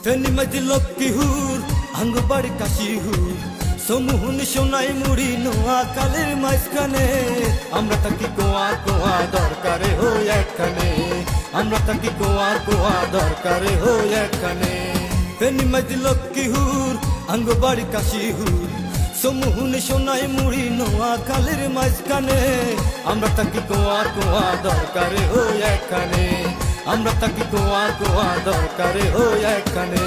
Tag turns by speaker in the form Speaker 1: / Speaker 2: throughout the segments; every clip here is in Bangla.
Speaker 1: ফেনী মাঝি লক্ষ্মীহুর আঙ্গবাড়ি কাশিহুর সমুহন সোনাই মুড়ি নোয়া কালের মাঝখানে আমরা থাকি কোয়া কোয়া দরকারে হই একখানে আমরা থাকি কোয়া কোয়া দরকারে হই একখানে ফেনী মাঝি লক্ষ্মীহুর আঙ্গবাড়ি কাশিহুর সমুহন সোনাই মুড়ি নোয়া কালের মাঝখানে আমরা থাকি কোয়া কোয়া দরকারে হই একখানে আমরা থাকি কোয়া কোয়া দরকারে হই একখানে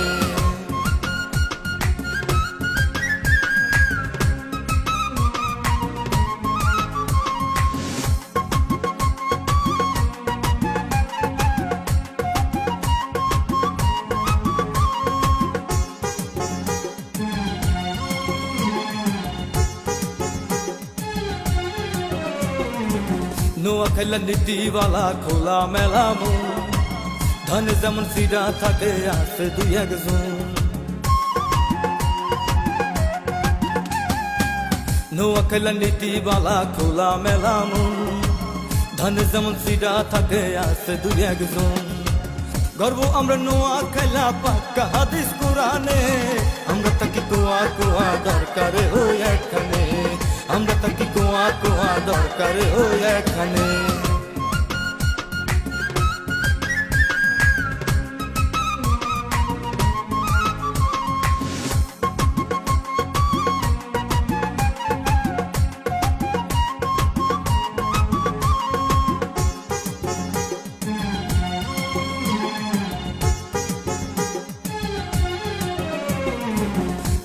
Speaker 1: নোয়াখাইলা নীতিওয়ালা খোলা মেলা মন ধানে যেমন সিরা থাকে আছে দুই একজন নোয়াখাইলা নীতিওয়ালা খোলা মেলা মন ধানে যেমন সিরা থাকে আছে দুই একজন গর্ব আমরা নোয়াখাইলা পাক্কা হাদিস কোরআনে আমরা থাকি কোয়া কোয়া দরকারে হই একখানে আমরা থাকি কোয়া কোয়া দরকারে হই একখানে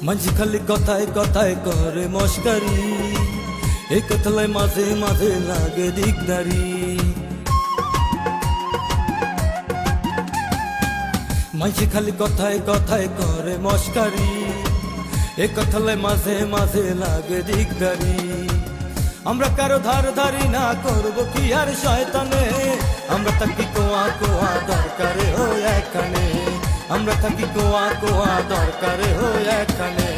Speaker 1: মাঝি খালি কথায় কথায় করে মস্কারি এই কথায় মাঝে মাঝে লাগে দিকদারি মাঝি খালি কথায় কথায় করে মস্কারি এই কথায় মাঝে মাঝে লাগে দিকদারি আমরা কারো ধার ধারি না করবো কি আর শয়তানে আমরা থাকি কোয়া কোয়া দরকারে হই একখানে আমরা থাকি কোয়া কোয়া দরকারে হই একখানে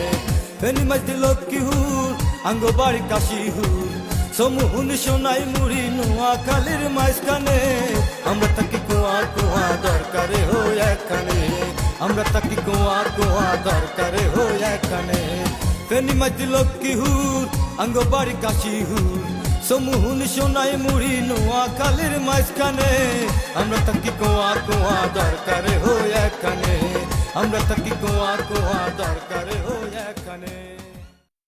Speaker 1: ফেনী মাঝি লক্ষ্মীহুর আঙ্গবাড়ি কাশিহুর সমুহন সোনাই মুড়ি নোয়া কালের মাঝখানে আমরা থাকি কোয়া কোয়া দরকারে হই একখানে আমরা থাকি কোয়া কোয়া দরকারে হই একখানে ফেনী মাঝি লক্ষ্মীহুর আঙ্গবাড়ি কাশিহুর সমুহন সোনাই মুড়ি নোয়া কালের মাঝখানে আমরা থাকি কোয়া কোয়া দরকারে হই একখানে আমরা থাকি কোয়া কোয়া দরকারে হই একখানে।